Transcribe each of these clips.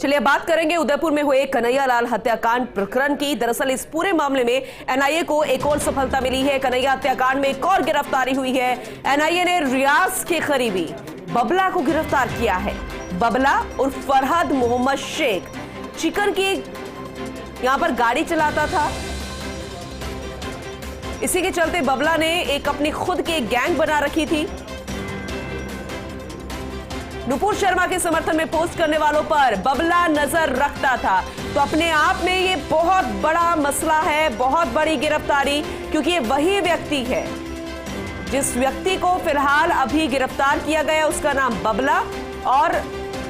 चलिए बात करेंगे उदयपुर में हुए कन्हैयालाल हत्याकांड प्रकरण की। दरअसल इस पूरे मामले में एनआईए को एक और सफलता मिली है। कन्हैया हत्याकांड में एक और गिरफ्तारी हुई है। एनआईए ने रियाज के करीबी बबला को गिरफ्तार किया है। बबला उर्फ फरहद मोहम्मद शेख चिकन की यहां पर गाड़ी चलाता था। इसी के चलते बबला ने एक अपनी खुद की एक गैंग बना रखी थी। नुपुर शर्मा के समर्थन में पोस्ट करने वालों पर बबला नजर रखता था। तो अपने आप में ये बहुत बड़ा मसला है, बहुत बड़ी गिरफ्तारी, क्योंकि ये वही व्यक्ति है जिस व्यक्ति को फिलहाल अभी गिरफ्तार किया गया। उसका नाम बबला और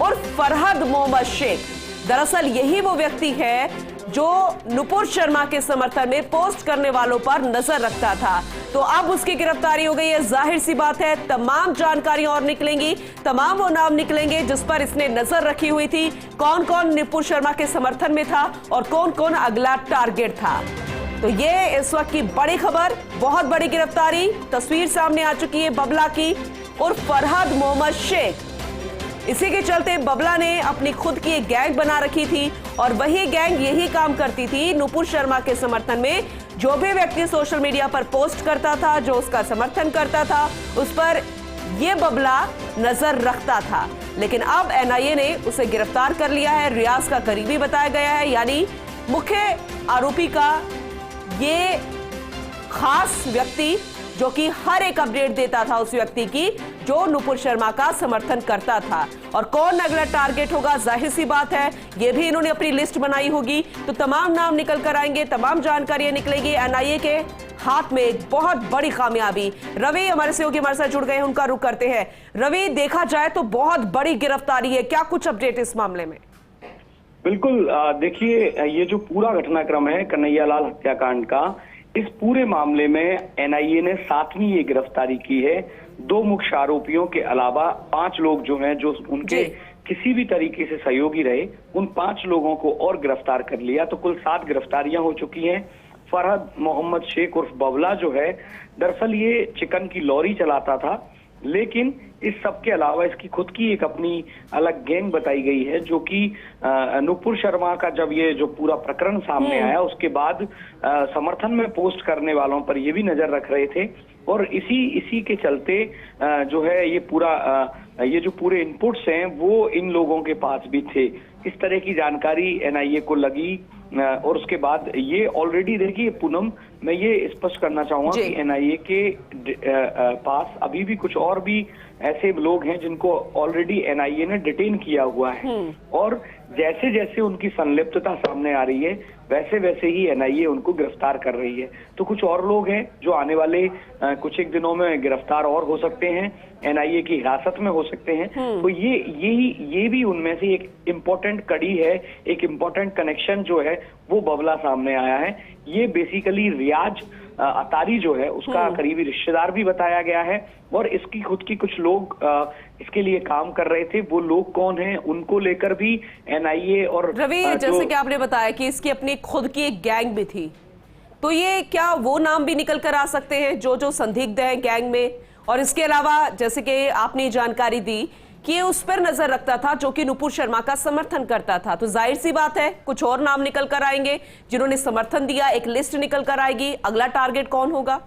उर्फ फरहद मोहम्मद शेख। दरअसल यही वो व्यक्ति है जो नुपुर शर्मा के समर्थन में पोस्ट करने वालों पर नजर रखता था। तो अब उसकी गिरफ्तारी हो गई है। जाहिर सी बात है तमाम जानकारियां और निकलेंगी, तमाम वो नाम निकलेंगे जिस पर इसने नजर रखी हुई थी। कौन कौन नुपुर शर्मा के समर्थन में था और कौन कौन अगला टारगेट था। तो ये इस वक्त की बड़ी खबर, बहुत बड़ी गिरफ्तारी तस्वीर सामने आ चुकी है बबला की उर्फ फरहद मोहम्मद शेख। इसी के चलते बबला ने अपनी खुद की एक गैंग बना रखी थी और वही गैंग यही काम करती थी नुपुर शर्मा के समर्थन में। जो भी व्यक्ति सोशल मीडिया पर पोस्ट करता था, जो उसका समर्थन करता था, उस पर यह बबला नजर रखता था। लेकिन अब एनआईए ने उसे गिरफ्तार कर लिया है। रियाज का करीबी बताया गया है, यानी मुख्य आरोपी का ये खास व्यक्ति जो कि हर एक अपडेट देता था उस व्यक्ति की जो नुपुर शर्मा का समर्थन करता था। और कौन अगला टारगेट होगा, जाहिर सी बात है ये भी इन्होंने अपनी लिस्ट बनाई होगी। तो तमाम नाम निकल कर आएंगे, तमाम जानकारियां निकलेगी। एनआईए के हाथ में एक बहुत बड़ी कामयाबी। रवि हमारे सहयोगी हमारे साथ जुड़ गए हैं, उनका रुख करते हैं। रवि, देखा जाए तो बहुत बड़ी गिरफ्तारी है, क्या कुछ अपडेट इस मामले में? बिल्कुल, देखिए ये जो पूरा घटनाक्रम है कन्हैयालाल हत्याकांड का, इस पूरे मामले में एनआईए ने 7वीं ये गिरफ्तारी की है। 2 मुख्य आरोपियों के अलावा 5 लोग जो हैं, जो उनके किसी भी तरीके से सहयोगी रहे, उन 5 लोगों को और गिरफ्तार कर लिया। तो कुल 7 गिरफ्तारियां हो चुकी हैं। फरहद मोहम्मद शेख उर्फ बबला जो है, दरअसल ये चिकन की लॉरी चलाता था, लेकिन इस सब के अलावा इसकी खुद की एक अपनी अलग गैंग बताई गई है, जो कि नुपुर शर्मा का जब ये जो पूरा प्रकरण सामने आया उसके बाद समर्थन में पोस्ट करने वालों पर ये भी नजर रख रहे थे। और इसी के चलते जो है ये पूरा ये जो पूरे इनपुट्स हैं वो इन लोगों के पास भी थे। इस तरह की जानकारी एनआईए को लगी। और उसके बाद ये ऑलरेडी, देखिए पूनम, मैं ये स्पष्ट करना चाहूंगा कि एनआईए के पास अभी भी कुछ और भी ऐसे लोग हैं जिनको ऑलरेडी एनआईए ने डिटेन किया हुआ है। और जैसे जैसे उनकी संलिप्तता सामने आ रही है वैसे वैसे ही एनआईए उनको गिरफ्तार कर रही है। तो कुछ और लोग हैं जो आने वाले कुछ एक दिनों में गिरफ्तार और हो सकते हैं, एनआईए की हिरासत में हो सकते हैं। तो ये भी उनमें से एक इम्पोर्टेंट कड़ी है, एक इम्पोर्टेंट कनेक्शन जो है वो बबला सामने आया है। ये बेसिकली रियाज अतारी जो है उसका करीबी रिश्तेदार भी बताया गया है। और इसकी खुद की कुछ लोग इसके लिए काम कर रहे थे। वो लोग कौन हैं उनको लेकर भी एनआईए और रवि, जैसे कि आपने बताया कि इसकी अपनी खुद की एक गैंग भी थी, तो ये क्या वो नाम भी निकल कर आ सकते हैं जो संदिग्ध हैं गैंग में? और इसके अलावा जैसे कि आपने जानकारी दी कि ये उस पर नजर रखता था जो कि नुपुर शर्मा का समर्थन करता था, तो जाहिर सी बात है कुछ और नाम निकल कर आएंगे जिन्होंने समर्थन दिया। एक लिस्ट निकल कर आएगी, अगला टारगेट कौन होगा?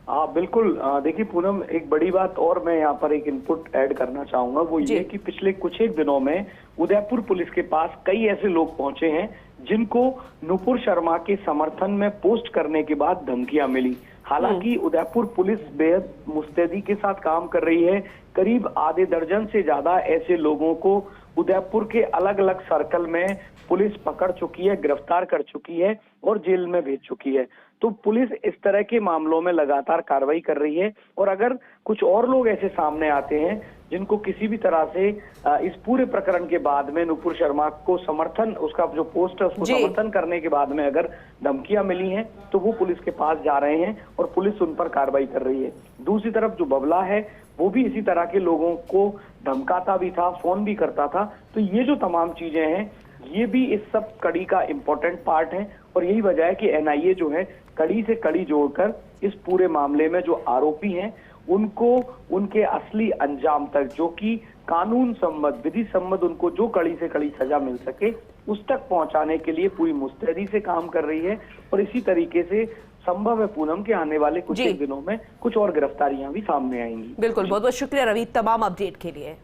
हाँ बिल्कुल, देखिए पूनम, एक बड़ी बात और मैं यहाँ पर एक इनपुट ऐड करना चाहूंगा, वो ये कि पिछले कुछ एक दिनों में उदयपुर पुलिस के पास कई ऐसे लोग पहुंचे हैं जिनको नुपुर शर्मा के समर्थन में पोस्ट करने के बाद धमकियां मिली। हालांकि उदयपुर पुलिस बेहद मुस्तैदी के साथ काम कर रही है। करीब आधे दर्जन से ज्यादा ऐसे लोगों को उदयपुर के अलग अलग सर्कल में पुलिस पकड़ चुकी है, गिरफ्तार कर चुकी है और जेल में भेज चुकी है। तो पुलिस इस तरह के मामलों में लगातार कार्रवाई कर रही है। और अगर कुछ और लोग ऐसे सामने आते हैं जिनको किसी भी तरह से इस पूरे प्रकरण के बाद में नुपुर शर्मा को समर्थन, उसका जो पोस्ट है उसको समर्थन करने के बाद में अगर धमकियां मिली हैं, तो वो पुलिस के पास जा रहे हैं और पुलिस उन पर कार्रवाई कर रही है। दूसरी तरफ जो बबला है वो भी इसी तरह के लोगों को धमकाता भी था, फोन भी करता था। तो ये जो तमाम चीजें हैं ये भी इस सब कड़ी का इम्पोर्टेंट पार्ट है। और यही वजह है कि एनआईए जो है कड़ी से कड़ी जोड़कर इस पूरे मामले में जो आरोपी हैं उनको उनके असली अंजाम तक, जो कि कानून सम्मत, विधि सम्मत उनको जो कड़ी से कड़ी सजा मिल सके उस तक पहुंचाने के लिए पूरी मुस्तैदी से काम कर रही है। और इसी तरीके से संभव है पूनम के आने वाले कुछ एक दिनों में कुछ और गिरफ्तारियां भी सामने आएंगी। बिल्कुल, बहुत बहुत शुक्रिया रवि तमाम अपडेट के लिए।